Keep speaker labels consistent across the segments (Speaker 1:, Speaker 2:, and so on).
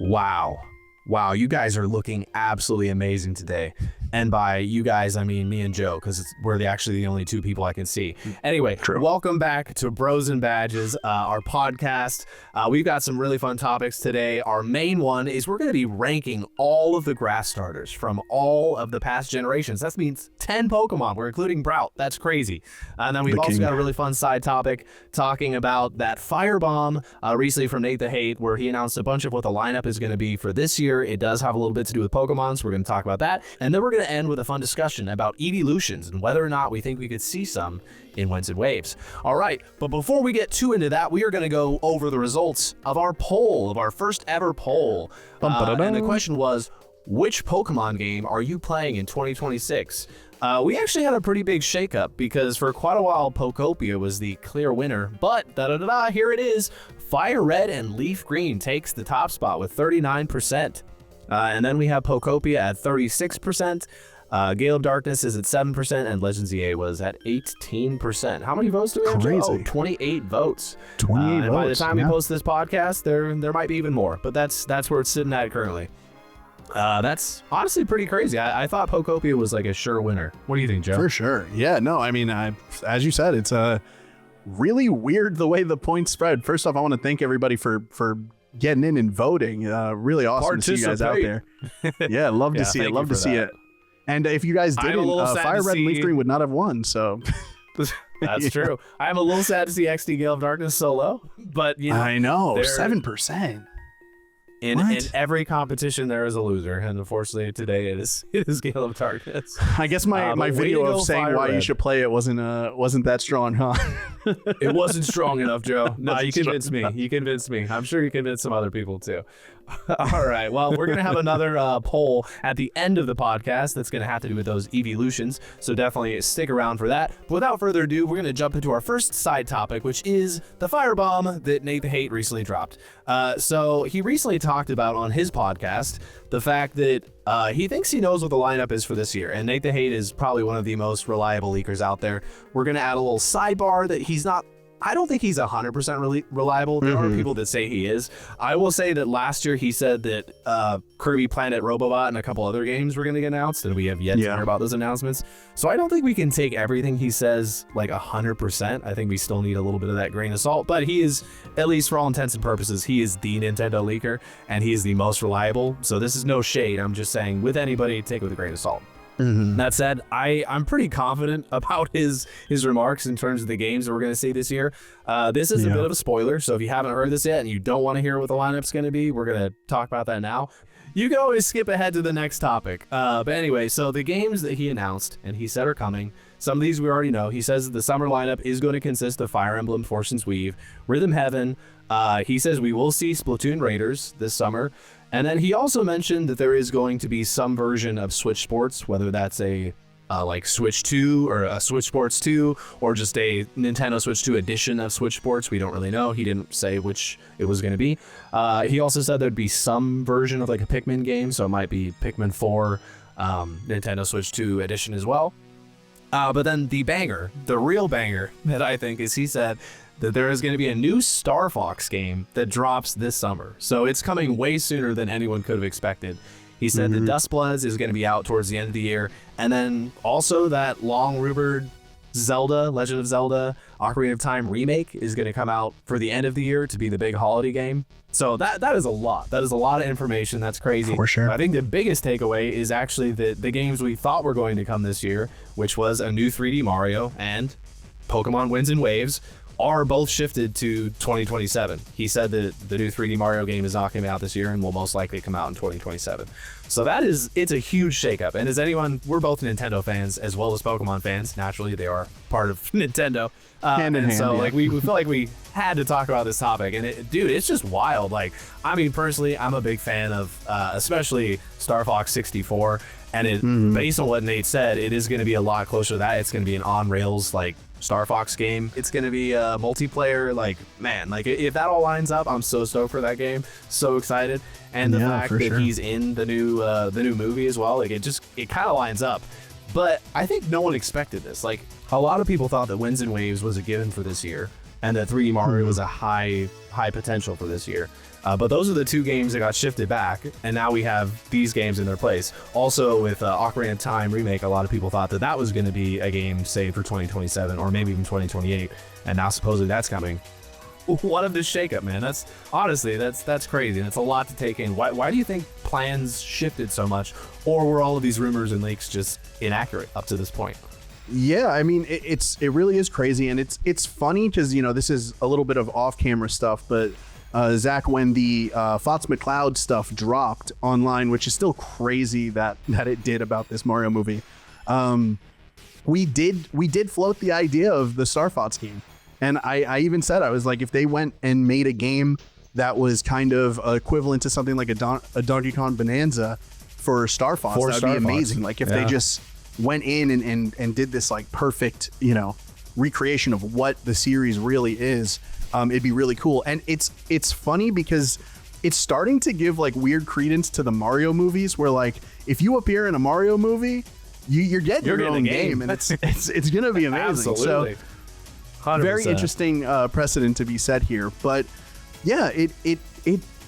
Speaker 1: Wow, you guys are looking absolutely amazing today. And by you guys, I mean me and Joe, because we're actually the only two people I can see. Anyway,
Speaker 2: True.
Speaker 1: Welcome back to Bros and Badges, our podcast. We've got some really fun topics today. Our main one is we're going to be ranking all of the grass starters from all of the past generations. That means 10 Pokemon. We're including Brout. That's crazy. And then we've also got a really fun side topic talking about that Firebomb recently from Nate the Hate, where he announced a bunch of what the lineup is going to be for this year. It does have a little bit to do with Pokemon, so we're going to talk about that. And then we're going to end with a fun discussion about Eeveelutions and whether or not we think we could see some in Winds and Waves. All right, but before we get too into that, we are going to go over the results of our poll, of our first ever poll. And the question was, which Pokemon game are you playing in 2026? We actually had a pretty big shakeup because for quite a while, Pokopia was the clear winner, but here it is. Fire Red and Leaf Green takes the top spot with 39%. And then we have Pokopia at 36%. Gale of Darkness is at 7%, and Legends EA was at 18%. How many votes do we have?
Speaker 2: Crazy.
Speaker 1: Oh, 28 votes.
Speaker 2: 28
Speaker 1: and
Speaker 2: votes.
Speaker 1: by the time we post this podcast, there might be even more, but that's where it's sitting at currently. That's honestly pretty crazy. I thought Pokopia was like a sure winner. What do you think, Joe?
Speaker 2: For sure. Yeah, no, I mean, as you said, it's really weird the way the points spread. First off, I want to thank everybody for getting in and voting. Really awesome to see you guys out there. Yeah, love to see it. Love to see it. And if you guys didn't, Fire Red and Leaf Green would not have won. So
Speaker 1: that's true. I'm a little sad to see XD Gale of Darkness so low, but you know,
Speaker 2: I know 7%.
Speaker 1: In every competition, there is a loser, and unfortunately, today it is Gale of Darkness.
Speaker 2: I guess my video of saying why you should play it wasn't that strong, huh?
Speaker 1: It wasn't strong enough, Joe. No, you convinced me. You convinced me. I'm sure you convinced some other people too. All right. Well, we're gonna have another poll at the end of the podcast that's gonna have to do with those Eeveelutions. So definitely stick around for that. But without further ado, we're gonna jump into our first side topic, which is the Firebomb that Nate the Hate recently dropped. So he recently talked about on his podcast the fact that he thinks he knows what the lineup is for this year, and Nate the Hate is probably one of the most reliable leakers out there. We're gonna add a little sidebar that he's not. I don't think he's 100% really reliable. There are people that say he is. I will say that last year he said that Kirby Planet Robobot and a couple other games were going to get announced, and we have yet to hear about those announcements. So I don't think we can take everything he says like 100%. I think we still need a little bit of that grain of salt. But he is, at least for all intents and purposes, he is the Nintendo leaker, and he is the most reliable. So this is no shade. I'm just saying, with anybody, take it with a grain of salt. That said, I'm pretty confident about his remarks in terms of the games that we're going to see this year. This is a bit of a spoiler, so if you haven't heard this yet and you don't want to hear what the lineup's going to be, we're going to talk about that now. You can always skip ahead to the next topic. But anyway, so the games that he announced and he said are coming, some of these we already know. He says that the summer lineup is going to consist of Fire Emblem, Fortune's Weave, Rhythm Heaven. He says we will see Splatoon Raiders this summer. And then he also mentioned that there is going to be some version of Switch Sports, whether that's a like Switch 2 or a Switch Sports 2 or just a Nintendo Switch 2 edition of Switch Sports. We don't really know. He didn't say which it was going to be. He also said there'd be some version of like a Pikmin game, so it might be Pikmin 4 Nintendo Switch 2 edition as well. But then the banger, the real banger that I think is he said that there is going to be a new Star Fox game that drops this summer. So it's coming way sooner than anyone could have expected. He said that Dustbloods is going to be out towards the end of the year. And then also that long-rumored Zelda, Legend of Zelda, Ocarina of Time remake is going to come out for the end of the year to be the big holiday game. So that is a lot. That is a lot of information. That's crazy.
Speaker 2: For sure.
Speaker 1: But I think the biggest takeaway is actually the games we thought were going to come this year, which was a new 3D Mario and Pokemon Winds and Waves, are both shifted to 2027. He said that the new 3D Mario game is not going to be out this year and will most likely come out in 2027. So it's a huge shakeup. And as anyone, we're both Nintendo fans as well as Pokemon fans. Naturally, they are part of Nintendo.
Speaker 2: Hand in hand,
Speaker 1: so
Speaker 2: yeah.
Speaker 1: like we feel like we had to talk about this topic. And dude, it's just wild. Like, I mean, personally, I'm a big fan of especially Star Fox 64. And based on what Nate said, it is going to be a lot closer to that. It's going to be an on-rails like Star Fox game. It's going to be a multiplayer. Like, man, like if that all lines up, I'm so stoked for that game. So excited. And the fact that he's in the new movie as well, like it kind of lines up. But I think no one expected this. Like, a lot of people thought that Winds and Waves was a given for this year. and that 3D Mario was a high potential for this year. But those are the two games that got shifted back, and now we have these games in their place. Also, with Ocarina of Time Remake, a lot of people thought that was going to be a game saved for 2027 or maybe even 2028, and now supposedly that's coming. What of this shakeup, man? That's honestly, that's crazy. That's a lot to take in. Why do you think plans shifted so much, or were all of these rumors and leaks just inaccurate up to this point?
Speaker 2: Yeah, I mean, it really is crazy, and it's funny because, you know, this is a little bit of off-camera stuff, but Zack, when the Fox McCloud stuff dropped online, which is still crazy that it did about this Mario movie, we did float the idea of the Star Fox game, and I even said, I was like, if they went and made a game that was kind of equivalent to something like a Donkey Kong Bonanza for Star Fox, that would be amazing. Like if they just went in and did this like perfect, you know, recreation of what the series really is. It'd be really cool. And it's funny because it's starting to give like weird credence to the Mario movies, where like if you appear in a Mario movie, you're getting your own game, and it's gonna be amazing.
Speaker 1: Absolutely.
Speaker 2: So
Speaker 1: 100%.
Speaker 2: Very interesting precedent to be set here. But yeah, it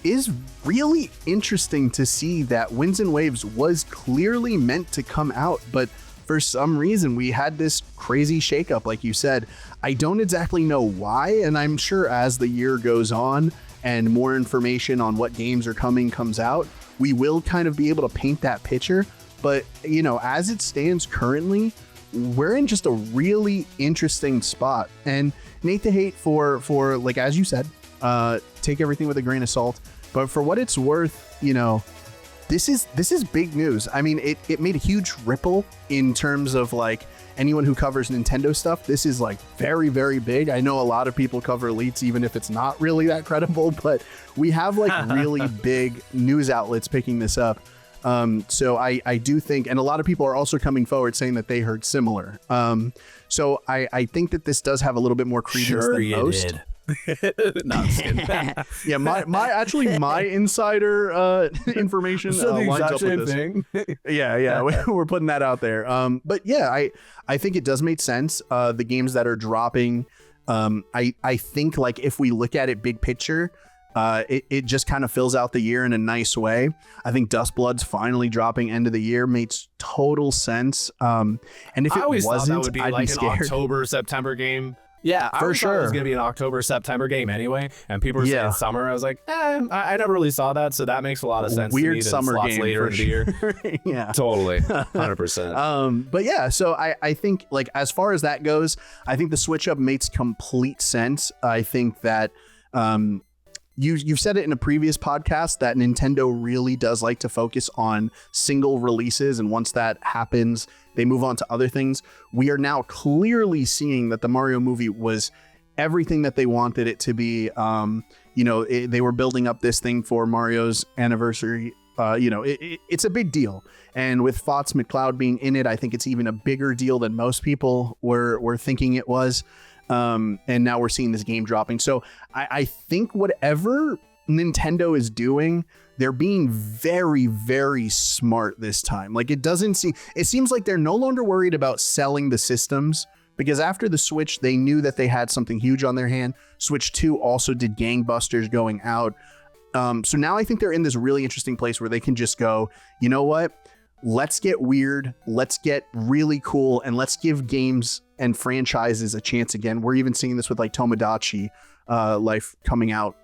Speaker 2: is really interesting to see that Winds and Waves was clearly meant to come out, but for some reason we had this crazy shakeup, like you said. I don't exactly know why, and I'm sure as the year goes on and more information on what games are coming comes out, we will kind of be able to paint that picture. But, you know, as it stands currently, we're in just a really interesting spot. And Nate to hate for like, as you said, take everything with a grain of salt. But for what it's worth, you know, this is big news. I mean, it made a huge ripple in terms of like anyone who covers Nintendo stuff. This is like very, very big. I know a lot of people cover Elites, even if it's not really that credible, but we have like really big news outlets picking this up. So I do think, and a lot of people are also coming forward saying that they heard similar. So I think that this does have a little bit more credence than most.
Speaker 1: Did. No, I'm just kidding.
Speaker 2: Yeah, my insider information lines up with this.
Speaker 1: Thing.
Speaker 2: Yeah, we're putting that out there. But yeah, I think it does make sense. The games that are dropping, I think like if we look at it big picture, it just kind of fills out the year in a nice way. I think Dustblood's finally dropping end of the year makes total sense. And if it wasn't,
Speaker 1: that would be
Speaker 2: I'd
Speaker 1: like
Speaker 2: be scared.
Speaker 1: An October, September game. Yeah, for sure. It was going to be an October, September game anyway. And people were saying summer. I was like, I never really saw that. So that makes a lot of sense.
Speaker 2: Weird
Speaker 1: to me,
Speaker 2: summer game
Speaker 1: later in the year.
Speaker 2: Yeah,
Speaker 1: totally. 100%.
Speaker 2: But yeah, so I think like as far as that goes, I think the switch up makes complete sense. I think that you've said it in a previous podcast that Nintendo really does like to focus on single releases. And once that happens, they move on to other things. We are now clearly seeing that the Mario movie was everything that they wanted it to be. They were building up this thing for Mario's anniversary. It's a big deal. And with Fox McCloud being in it, I think it's even a bigger deal than most people were thinking it was. And now we're seeing this game dropping. So I think whatever Nintendo is doing, they're being very, very smart this time. Like it seems like they're no longer worried about selling the systems, because after the Switch, they knew that they had something huge on their hand. Switch 2 also did gangbusters going out. So now I think they're in this really interesting place where they can just go, you know what? Let's get weird. Let's get really cool. And let's give games and franchises a chance again. We're even seeing this with like Tomodachi Life coming out,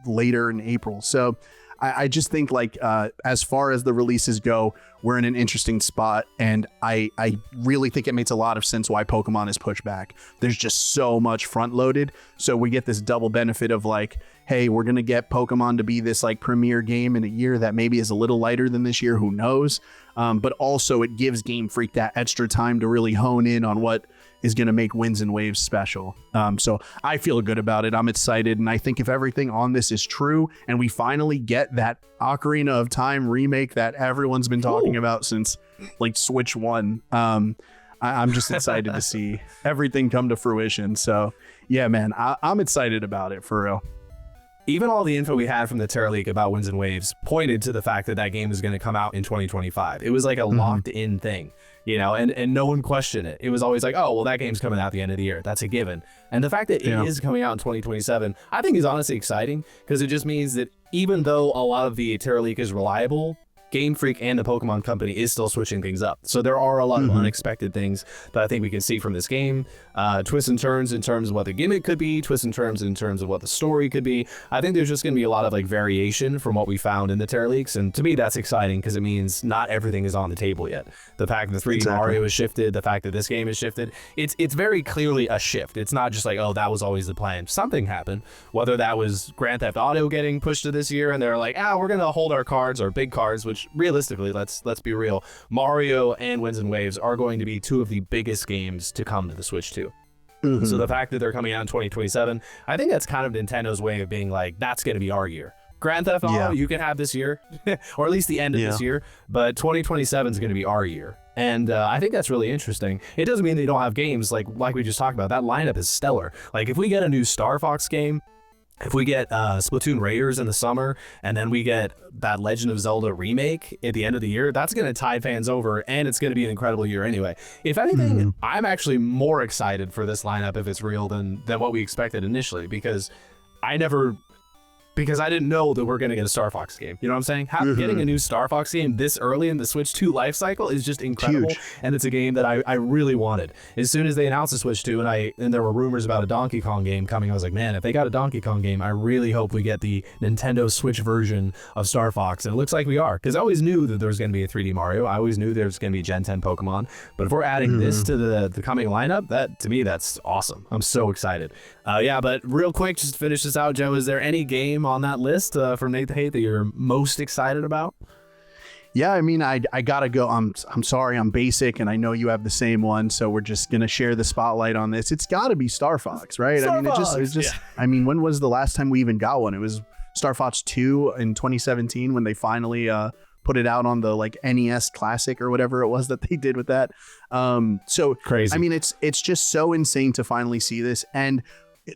Speaker 2: later in April. So I just think like as far as the releases go, we're in an interesting spot. And I really think it makes a lot of sense why Pokemon is pushed back. There's just so much front loaded. So we get this double benefit of like, hey, we're going to get Pokemon to be this like premier game in a year that maybe is a little lighter than this year. Who knows? But also it gives Game Freak that extra time to really hone in on what is going to make Winds and Waves special. So I feel good about it. I'm excited. And I think if everything on this is true and we finally get that Ocarina of Time remake that everyone's been talking about since like Switch 1, I'm just excited to see everything come to fruition. So yeah, man, I'm excited about it for real.
Speaker 1: even all the info we had from the Terra Leak about Winds and Waves pointed to the fact that that game is going to come out in 2025. It was like a locked in thing, you know, and no one questioned it. It was always like, oh, well, that game's coming out at the end of the year. That's a given. And the fact that it is coming out in 2027, I think is honestly exciting, because it just means that even though a lot of the Terra Leak is reliable, Game Freak and the Pokemon Company is still switching things up. So there are a lot of unexpected things that I think we can see from this game. Twists and turns in terms of what the gimmick could be, twists and turns in terms of what the story could be. I think there's just going to be a lot of like variation from what we found in the Terra Leaks. And to me, that's exciting, because it means not everything is on the table yet. The fact that 3D Mario is shifted, the fact that this game is shifted, it's very clearly a shift. It's not just like, oh, that was always the plan. Something happened, whether that was Grand Theft Auto getting pushed to this year and they're like, we're going to hold our cards, our big cards, which realistically, let's be real, Mario and Winds and Waves are going to be two of the biggest games to come to the Switch 2. So the fact that they're coming out in 2027, I think that's kind of Nintendo's way of being like, that's going to be our year. Grand Theft Auto, you can have this year, or at least the end of this year, but 2027 is going to be our year. And I think that's really interesting. It doesn't mean they don't have games like we just talked about. That lineup is stellar. Like if we get a new Star Fox game, if we get Splatoon Raiders in the summer, and then we get that Legend of Zelda remake at the end of the year, that's going to tide fans over, and it's going to be an incredible year anyway. If anything, I'm actually more excited for this lineup if it's real than what we expected initially, because I didn't know that we're going to get a Star Fox game. You know what I'm saying? Getting a new Star Fox game this early in the Switch 2 life cycle is just incredible. Huge. And it's a game that I really wanted. As soon as they announced the Switch 2 and there were rumors about a Donkey Kong game coming, I was like, man, if they got a Donkey Kong game, I really hope we get the Nintendo Switch version of Star Fox. And it looks like we are, because I always knew that there was going to be a 3D Mario. I always knew there was going to be Gen 10 Pokemon. But if we're adding this to the coming lineup, to me, that's awesome. I'm so excited. But real quick, just to finish this out, Joe, is there any game on that list from Nate the Hate that you're most excited about?
Speaker 2: Yeah, I mean, I gotta go. I'm sorry, I'm basic, and I know you have the same one, so we're just gonna share the spotlight on this. It's got to be Star Fox, right? I mean, when was the last time we even got one? It was Star Fox 2 in 2017 when they finally put it out on the like NES Classic or whatever it was that they did with that. So crazy. I mean, it's just so insane to finally see this, and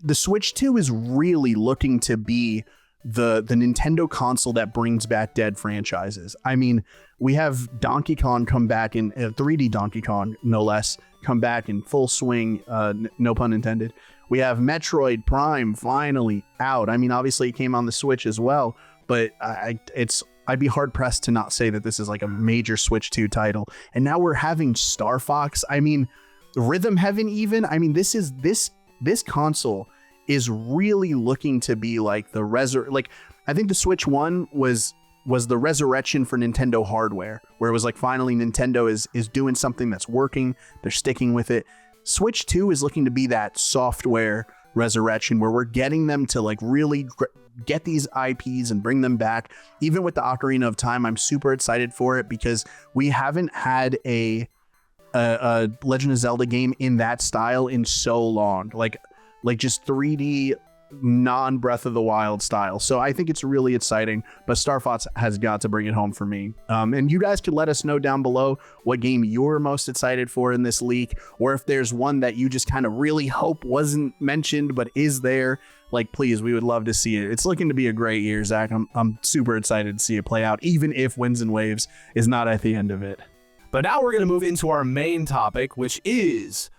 Speaker 2: the Switch 2 is really looking to be the Nintendo console that brings back dead franchises. I mean, we have Donkey Kong come back in 3D Donkey Kong, no less, come back in full swing, no pun intended. We have Metroid Prime finally out. I mean, obviously it came on the Switch as well, but I'd be hard pressed to not say that this is like a major Switch 2 title. And now we're having Star Fox. I mean, Rhythm Heaven even. I mean, this console is really looking to be like I think the Switch 1 was the resurrection for Nintendo hardware, where it was like finally Nintendo is doing something that's working, they're sticking with it. Switch 2 is looking to be that software resurrection where we're getting them to like really get these IPs and bring them back. Even with the Ocarina of Time, I'm super excited for it, because we haven't had a Legend of Zelda game in that style in so long. Like just 3D non-Breath of the Wild style. So I think it's really exciting, but Star Fox has got to bring it home for me. And you guys could let us know down below what game you're most excited for in this leak, or if there's one that you just kind of really hope wasn't mentioned but is there. Like, please, we would love to see it. It's looking to be a great year, Zach. I'm super excited to see it play out, even if Winds and Waves is not at the end of it.
Speaker 1: But now we're going to move into our main topic, which is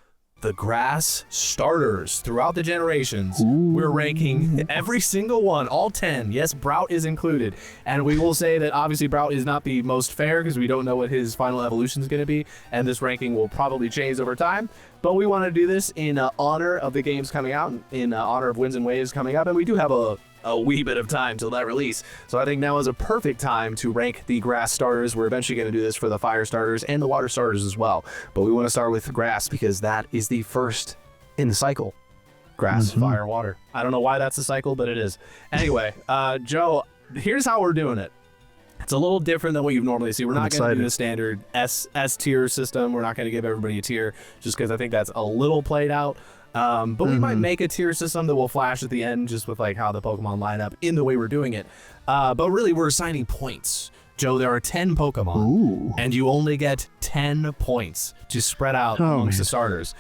Speaker 1: the grass starters throughout the generations. We're ranking every single one, all 10. Yes, Brout is included. And we will say that obviously Brout is not the most fair, because we don't know what his final evolution is going to be. And this ranking will probably change over time. But we want to do this in honor of the games coming out, in honor of Winds and Waves coming up. And we do have a wee bit of time till that release. So I think now is a perfect time to rank the grass starters. We're eventually going to do this for the fire starters and the water starters as well. But we want to start with grass, because that is the first in the cycle. Grass, fire, water. I don't know why that's the cycle, but it is. Anyway, Joe, here's how we're doing it. It's a little different than what you normally see. We're not going to do the standard S tier system. We're not going to give everybody a tier, just because I think that's a little played out. But we might make a tier system that will flash at the end, just with like how the Pokemon line up in the way we're doing it. But really, we're assigning points. Joe, there are 10 Pokemon, and you only get 10 points to spread out amongst the starters.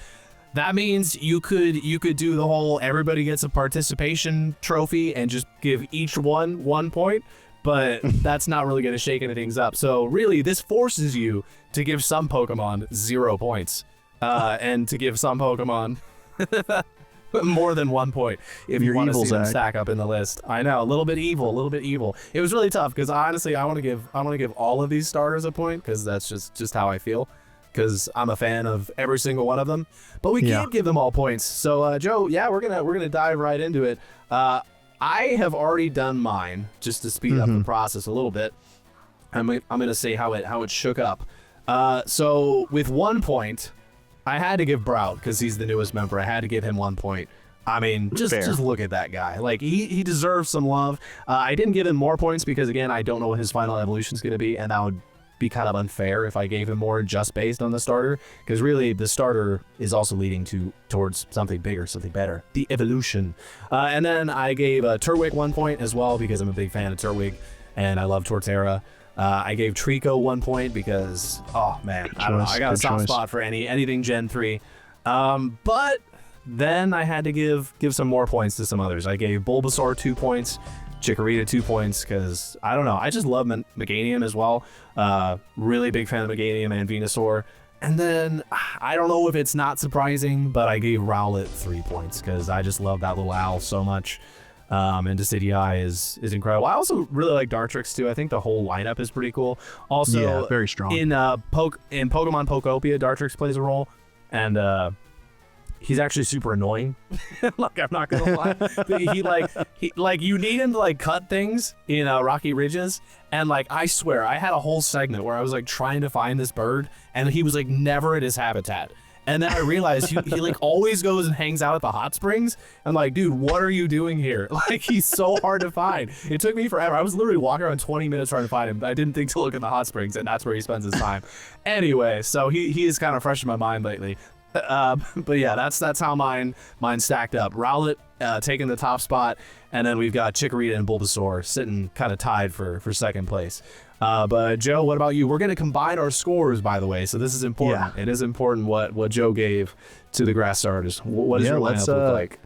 Speaker 1: That means you could do the whole everybody gets a participation trophy and just give each one 1 point, but that's not really going to shake any things up. So really, this forces you to give some Pokemon 0 points, and to give some Pokemon more than 1 point if you want to see them stack up in the list. I know, a little bit evil. It was really tough because honestly, I want to give all of these starters a point because that's just how I feel. Because I'm a fan of every single one of them, but we can't give them all points. So, Joe, yeah, we're gonna dive right into it. I have already done mine just to speed up the process a little bit. I'm gonna say how it shook up. So with 1 point, I had to give Brout because he's the newest member. I had to give him 1 point. I mean, just look at that guy. Like he deserves some love. I didn't give him more points because again, I don't know what his final evolution is gonna be, and that would be kind of unfair if I gave him more just based on the starter, because really the starter is also leading towards something bigger, something better, the evolution. And then I gave Turtwig 1 point as well because I'm a big fan of Turtwig and I love Torterra. I gave Trico 1 point because, oh man, I don't know, I got a soft spot for anything Gen 3. But then I had to give some more points to some others. I gave Bulbasaur 2 points, Chikorita 2 points because I don't know, I just love Meganium as well. Really big fan of Meganium and Venusaur. And then I don't know if it's not surprising, but I gave Rowlet 3 points because I just love that little owl so much. And Decidueye is incredible. I also really like Dartrix too. I think the whole lineup is pretty cool. Also,
Speaker 2: very strong.
Speaker 1: In Pokemon Pokopia, Dartrix plays a role, and he's actually super annoying. Like, I'm not gonna lie. he you need him to like cut things in Rocky Ridges, and like I swear I had a whole segment where I was like trying to find this bird, and he was like never at his habitat. And then I realized he like always goes and hangs out at the hot springs. I'm like, dude, what are you doing here? Like, he's so hard to find. It took me forever. I was literally walking around 20 minutes trying to find him. I didn't think to look in the hot springs, and that's where he spends his time. Anyway, so he is kind of fresh in my mind lately. But yeah, that's how mine stacked up. Rowlet taking the top spot, and then we've got Chikorita and Bulbasaur sitting kind of tied for second place. But Joe, what about you? We're going to combine our scores, by the way, so this is important. Yeah. It is important what Joe gave to the grass starters. What does your lineup look like?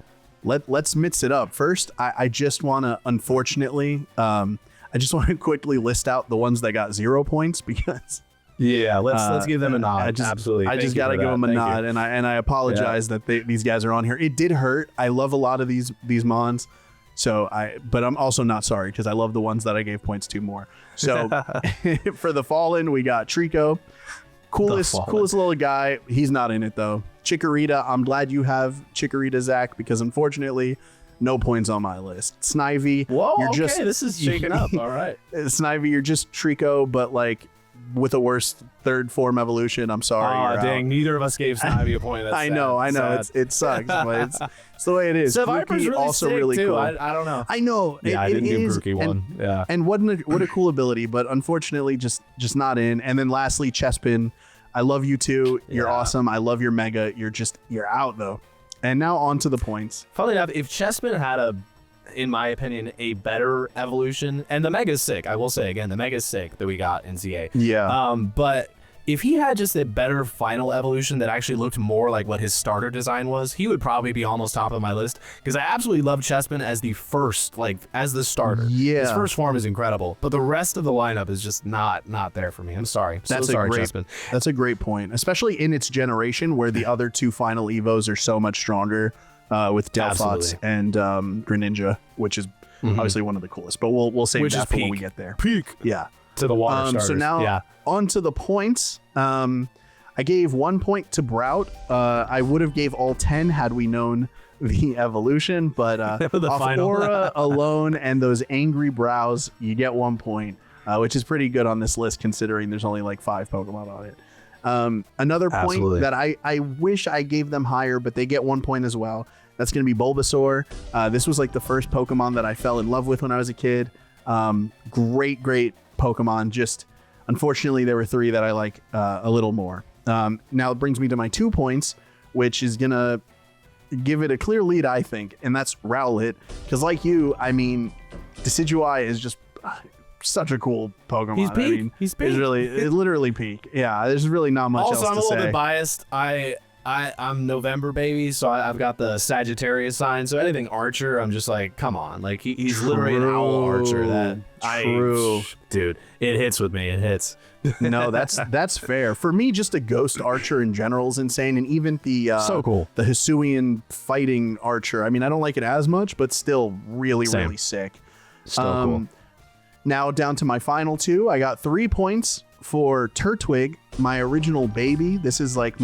Speaker 2: Let's mix it up. First, I just want to, unfortunately, I just want to quickly list out the ones that got 0 points because...
Speaker 1: Yeah, let's give them a nod. Absolutely.
Speaker 2: I just gotta give them a nod, and I apologize that these guys are on here. It did hurt. I love a lot of these mons, but I'm also not sorry because I love the ones that I gave points to more. So for the Fallen, we got Trico, coolest little guy. He's not in it though. Chikorita, I'm glad you have Chikorita, Zack, because unfortunately, no points on my list. Snivy,
Speaker 1: this is shaking up. All right,
Speaker 2: Snivy, you're just Trico, but like, with a worse third form evolution. I'm sorry.
Speaker 1: Oh, dang. Neither of us gave Snivy a point. That's
Speaker 2: I know. It sucks, but it's the way it is.
Speaker 1: So Viper's really also really too. Cool. I don't know.
Speaker 2: I know.
Speaker 1: Yeah, I didn't give Grookey one. Yeah.
Speaker 2: And what a cool ability, but unfortunately just not in. And then lastly, Chespin. I love you too. You're awesome. I love your Mega. You're out though. And now on to the points.
Speaker 1: Funnily enough, if Chespin had in my opinion, a better evolution, and the Mega's sick. I will say again, the Mega's sick that we got in ZA.
Speaker 2: Yeah.
Speaker 1: But if he had just a better final evolution that actually looked more like what his starter design was, he would probably be almost top of my list because I absolutely love Chespin as the first, as the starter.
Speaker 2: Yeah.
Speaker 1: His first form is incredible, but the rest of the lineup is just not there for me. I'm sorry. Chespin.
Speaker 2: That's a great point, especially in its generation where the other two final Evos are so much stronger. With Delphox and Greninja, which is obviously one of the coolest. But we'll save that for when we get there.
Speaker 1: Peak.
Speaker 2: Yeah.
Speaker 1: To the water starters.
Speaker 2: So now on to the points. I gave 1 point to Brout. I would have gave all 10 had we known the evolution, but off Aura alone and those angry brows, you get 1 point, which is pretty good on this list considering there's only like 5 Pokemon on it. Another point that I wish I gave them higher, but they get 1 point as well. That's going to be Bulbasaur. This was like the first Pokemon that I fell in love with when I was a kid. Great Pokemon. Just unfortunately, there were 3 that I like a little more. Now it brings me to my 2 points, which is going to give it a clear lead, I think, and that's Rowlet. Because like you, I mean, Decidueye is just such a cool Pokemon.
Speaker 1: He's peak.
Speaker 2: He's literally peak. Yeah, there's really not much else to say.
Speaker 1: Also, I'm a little bit biased. I'm November baby, so I've got the Sagittarius sign. So anything Archer, I'm just like, come on, like he's literally an owl Archer. Dude, it hits with me. It hits.
Speaker 2: No, that's fair. For me, just a ghost Archer in general is insane, and even the
Speaker 1: so cool.
Speaker 2: The Hisuian fighting Archer. I mean, I don't like it as much, but still really sick.
Speaker 1: Still cool.
Speaker 2: Now down to my final two. I got 3 points for Turtwig, my original baby. This is like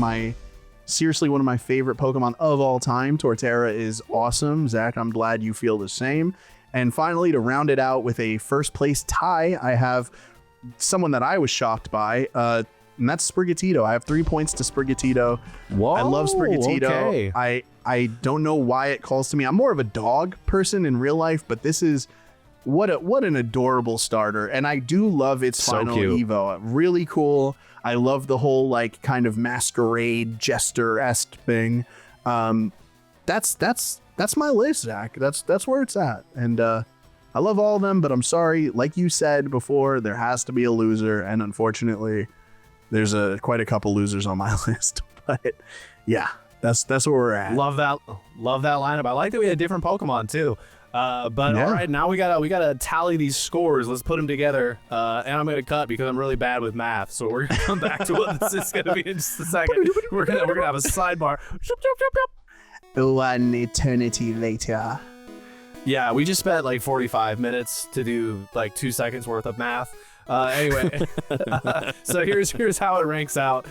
Speaker 2: seriously one of my favorite Pokemon of all time. Torterra is awesome. Zach, I'm glad you feel the same. And finally, to round it out with a first place tie, I have someone that I was shocked by, and that's Sprigatito. I have 3 points to Sprigatito.
Speaker 1: Whoa,
Speaker 2: I love Sprigatito.
Speaker 1: Okay.
Speaker 2: I don't know why it calls to me. I'm more of a dog person in real life, but this is what an adorable starter. And I do love its final Evo. Really cool. I love the whole like kind of masquerade jester-esque thing. That's my list, Zach. That's where it's at. And I love all of them, but I'm sorry, like you said before, there has to be a loser, and unfortunately there's quite a couple losers on my list. But yeah, that's where we're at.
Speaker 1: Love that lineup. I like that we had different Pokemon too. But all right, now we gotta tally these scores. Let's put them together. And I'm gonna cut because I'm really bad with math. So we're gonna come back to what this is gonna be in just a second. We're gonna have a sidebar.
Speaker 2: 1 eternity later.
Speaker 1: Yeah, we just spent like 45 minutes to do like 2 seconds worth of math. Anyway, so here's how it ranks out.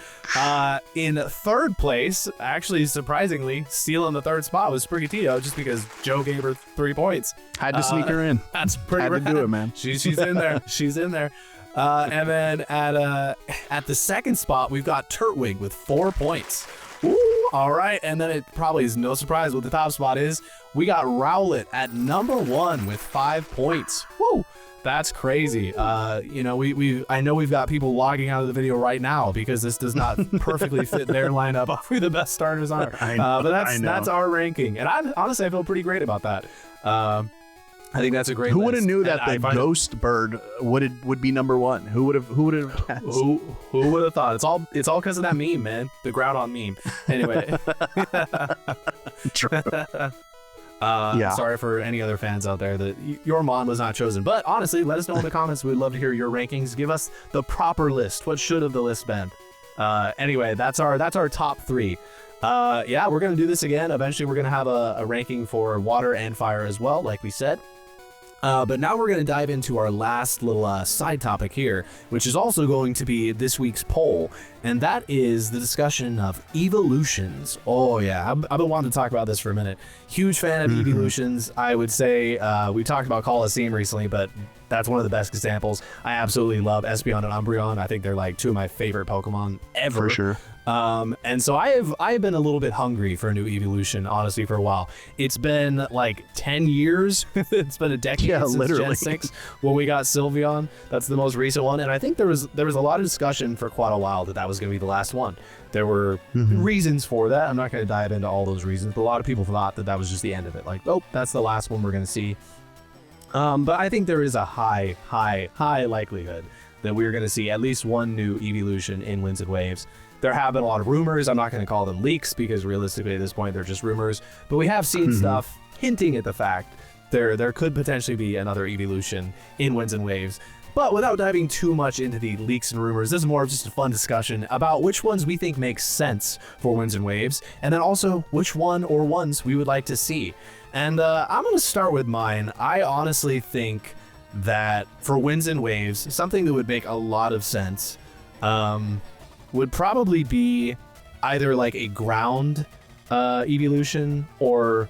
Speaker 1: In third place, actually surprisingly, stealing the third spot was Sprigatito, just because Joe gave her 3 points.
Speaker 2: Had to sneak her in.
Speaker 1: That's pretty.
Speaker 2: Had to do it, man.
Speaker 1: She's in there. She's in there. And then at the second spot, we've got Turtwig with 4 points. Ooh, all right, and then it probably is no surprise what the top spot is. We got Rowlet at number 1 with 5 points. Woo! That's crazy. I know we've got people logging out of the video right now because this does not perfectly fit their lineup of who the best starters are. But that's our ranking, and I feel pretty great about that. I think that's a great.
Speaker 2: Who would have knew that the ghost bird would be number 1? Who would have guessed?
Speaker 1: Who would have thought? It's all because of that meme, man. The Groudon meme. Anyway.
Speaker 2: True.
Speaker 1: Sorry for any other fans out there that your mon was not chosen. But honestly, let us know in the comments. We'd love to hear your rankings. Give us the proper list. What should have the list been? Anyway, that's our top 3. We're gonna do this again. Eventually, we're gonna have a ranking for water and fire as well, like we said. But now we're going to dive into our last little side topic here, which is also going to be this week's poll, and that is the discussion of Eeveelutions. Oh yeah, I've been wanting to talk about this for a minute. Huge fan of Eeveelutions. I would say we talked about Coliseum recently, but that's one of the best examples. I absolutely love Espeon and Umbreon. I think they're like 2 of my favorite Pokemon ever.
Speaker 2: For sure.
Speaker 1: And so I've been a little bit hungry for a new Eeveelution, honestly, for a while. It's been like 10 years. It's been a decade since
Speaker 2: literally.
Speaker 1: Gen 6 when we got Sylveon. That's the most recent one. And I think there was a lot of discussion for quite a while that was going to be the last one. There were reasons for that. I'm not going to dive into all those reasons, but a lot of people thought that was just the end of it. Like, oh, that's the last one we're going to see. But I think there is a high likelihood that we're going to see at least one new Eeveelution in Winds and Waves. There have been a lot of rumors. I'm not going to call them leaks because realistically at this point they're just rumors. But we have seen stuff hinting at the fact there could potentially be another Eeveelution in Winds and Waves. But without diving too much into the leaks and rumors, this is more of just a fun discussion about which ones we think make sense for Winds and Waves, and then also which one or ones we would like to see. And I'm going to start with mine. I honestly think that for Winds and Waves, something that would make a lot of sense would probably be either like a ground Eeveelution or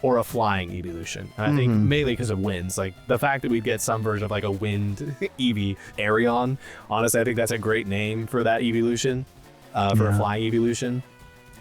Speaker 1: a flying Eeveelution. I think mainly because of winds. Like the fact that we'd get some version of like a wind Eevee Arion. Honestly, I think that's a great name for that Eeveelution, for a flying Eeveelution.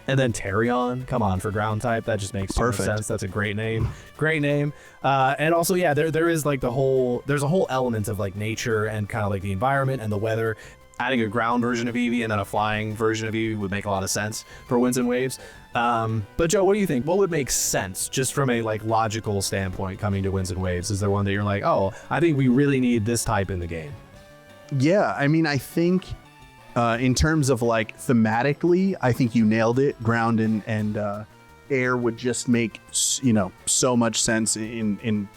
Speaker 1: And then Terrion, come on, for ground type, that just makes perfect sense. That's a great name. Great name. And also, yeah, there is like there's a whole element of like nature and kind of like the environment and the weather. Adding a ground version of Eevee and then a flying version of Eevee would make a lot of sense for Winds and Waves. But Joe, what do you think? What would make sense just from a like logical standpoint coming to Winds and Waves? Is there one that you're like, oh, I think we really need this type in the game?
Speaker 2: Yeah, I mean, I think In terms of like thematically, I think you nailed it. Ground and air would just make, you know, so much sense in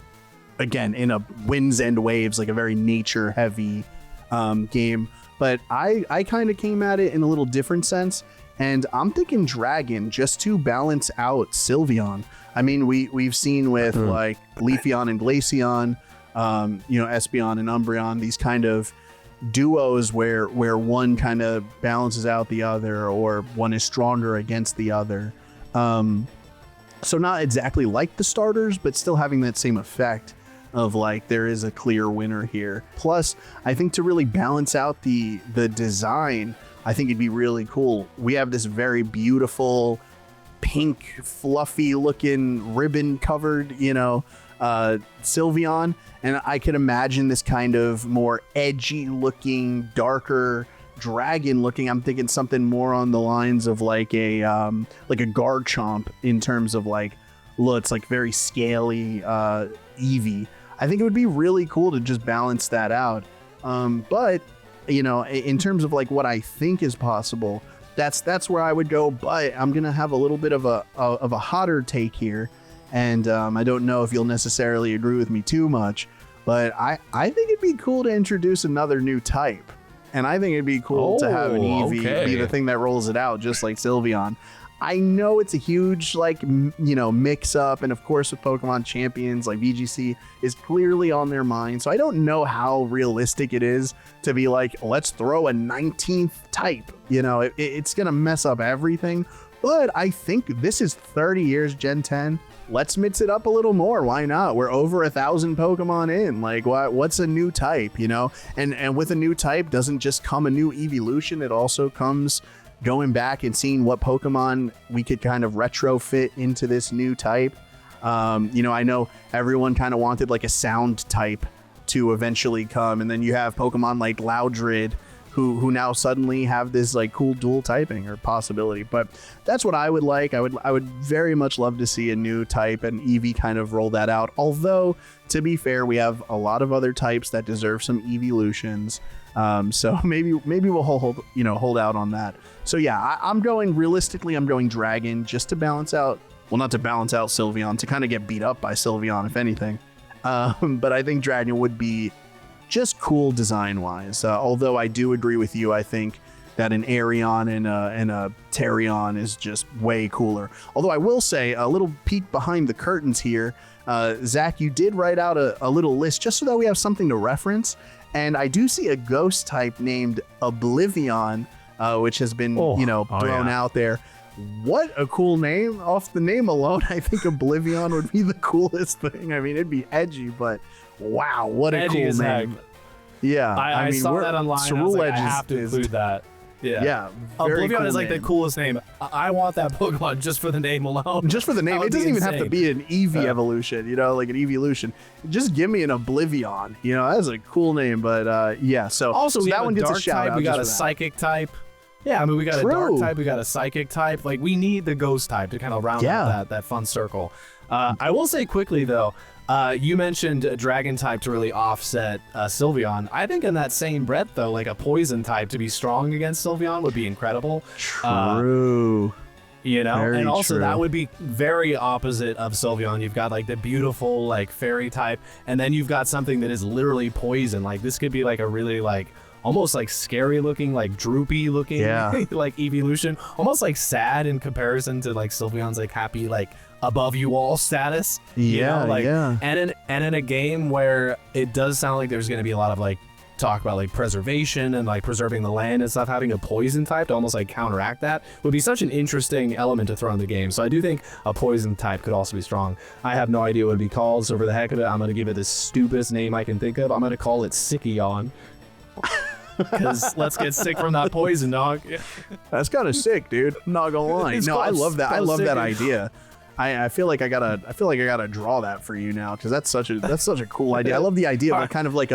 Speaker 2: a winds and waves, like a very nature heavy game. But I kind of came at it in a little different sense, and I'm thinking dragon just to balance out Sylveon. I mean, we've seen with like Leafeon and Glaceon, you know, Espeon and Umbreon, these kind of duos where one kind of balances out the other, or one is stronger against the other. So not exactly like the starters, but still having that same effect of like there is a clear winner here. Plus, I think to really balance out the design, I think it'd be really cool. We have this very beautiful pink, fluffy looking ribbon covered, you know, Sylveon, and I could imagine this kind of more edgy looking, darker dragon looking. I'm thinking something more on the lines of like a Garchomp in terms of like, look, it's like very scaly Eevee. I think it would be really cool to just balance that out. But you know, in terms of like what I think is possible, that's where I would go. But I'm gonna have a little bit of a hotter take here, and I don't know if you'll necessarily agree with me too much, but I think it'd be cool to introduce another new type, and I think it'd be cool to have an Eevee be the thing that rolls it out, just like Sylveon. I know it's a huge, like, you know, mix up. And of course, with Pokemon Champions, like VGC is clearly on their mind. So I don't know how realistic it is to be like, let's throw a 19th type. You know, it's going to mess up everything. But I think this is 30 years Gen 10. Let's mix it up a little more. Why not? We're over 1,000 Pokemon in. Like, what's a new type, you know? And with a new type doesn't just come a new Eeveelution. It also comes going back and seeing what Pokemon we could kind of retrofit into this new type. You know, I know everyone kind of wanted like a sound type to eventually come, and then you have Pokemon like Loudred who now suddenly have this like cool dual typing or possibility. But that's what I would like. I would very much love to see a new type and Eevee kind of roll that out. Although, to be fair, we have a lot of other types that deserve some Eeveelutions. So maybe we'll hold out on that. So yeah, I'm going Dragon just to balance out, well, not to balance out Sylveon, to kind of get beat up by Sylveon, if anything. But I think Dragon would be just cool design wise. Although I do agree with you, I think that an Arion and a Terrion is just way cooler. Although I will say, a little peek behind the curtains here, Zach, you did write out a little list just so that we have something to reference. And I do see a ghost type named Oblivion, which has been, thrown out there. What a cool name. Off the name alone, I think Oblivion would be the coolest thing. I mean, it'd be edgy, but wow, what a cool name. Yeah.
Speaker 1: I mean, saw that online. I was like, I have to include that. Yeah. Oblivion cool is like the coolest name. I want that Pokemon just for the name alone.
Speaker 2: Just for the name. It doesn't even have to be an Eevee evolution, like an Eeveelution. Just give me an Oblivion. That's a cool name, but yeah. So
Speaker 1: also,
Speaker 2: so
Speaker 1: we
Speaker 2: that
Speaker 1: have
Speaker 2: one
Speaker 1: a
Speaker 2: gets
Speaker 1: dark
Speaker 2: a shout
Speaker 1: type.
Speaker 2: out.
Speaker 1: We got a psychic type. Yeah, I mean, we got a dark type. We got a psychic type. Like, we need the ghost type to kind of round out that fun circle. I will say quickly, though, you mentioned a dragon type to really offset Sylveon. I think in that same breath, though, like a poison type to be strong against Sylveon would be incredible.
Speaker 2: True.
Speaker 1: Very and also true. That would be very opposite of Sylveon. You've got like the beautiful like fairy type, and then you've got something that is literally poison. Like this could be like a really like almost like scary looking, like droopy looking, like Eeveelution, almost like sad in comparison to like Sylveon's like happy, like above you all status. And in a game where it does sound like there's going to be a lot of like talk about like preservation and like preserving the land and stuff, having a poison type to almost like counteract that would be such an interesting element to throw in the game. So I do think a poison type could also be strong. I have no idea what it'd be called, so for the heck of it, I'm going to give it the stupidest name I can think of. I'm going to call it Sickeon. Because let's get sick from that poison, dog.
Speaker 2: That's kind of sick, dude. I'm not gonna lie. No, I love that. I love that idea. I feel like I gotta draw that for you now, because that's such a cool idea. I love the idea of kind of like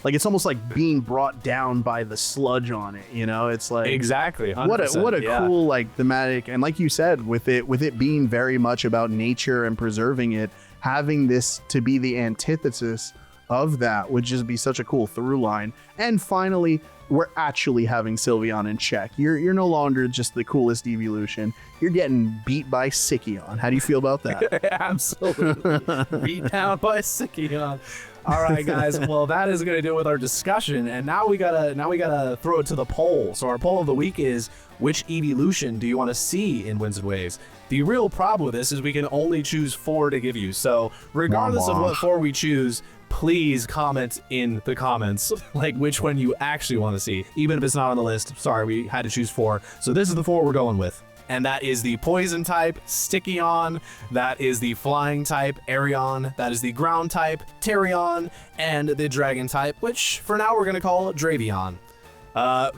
Speaker 2: it's almost like being brought down by the sludge on it. It's like
Speaker 1: exactly 100%,
Speaker 2: what a cool like thematic, and like you said, with it being very much about nature and preserving it, having this to be the antithesis of that would just be such a cool through line. And finally, we're actually having Sylveon in check. You're no longer just the coolest evolution. You're getting beat by Sickeon. How do you feel about that?
Speaker 1: Absolutely. Beat down by Sickeon. All right, guys. Well, that is going to do it with our discussion, and now we gotta throw it to the poll. So our poll of the week is: which evolution do you want to see in Winds and Waves? The real problem with this is we can only choose 4 to give you. So regardless of what 4 we choose, please comment in the comments like which one you actually want to see, even if it's not on the list. Sorry, we had to choose 4. So this is the 4 we're going with. And that is the poison type, Stickeon. That is the flying type, Arion. That is the ground type, Terrion. And the dragon type, which for now we're going to call Dravion.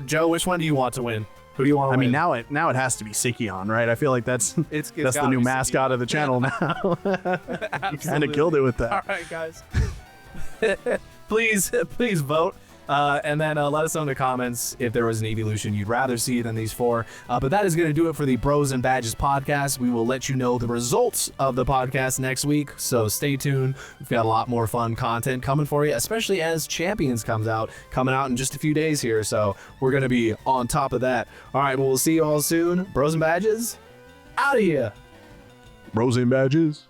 Speaker 1: Joe, which one do you want to win? Who do you want to win?
Speaker 2: I mean, now it has to be Sickeon, right? I feel like that's the new mascot of the channel now. You kind of killed it with that.
Speaker 1: All right, guys. please vote. And then let us know in the comments if there was an evolution you'd rather see than these 4. But that is going to do it for the Bros and Badges podcast. We will let you know the results of the podcast next week, so stay tuned. We've got a lot more fun content coming for you, especially as Champions coming out in just a few days here, so we're going to be on top of that. All right, well, we'll see you all soon. Bros and Badges, out of here.
Speaker 2: Bros and Badges.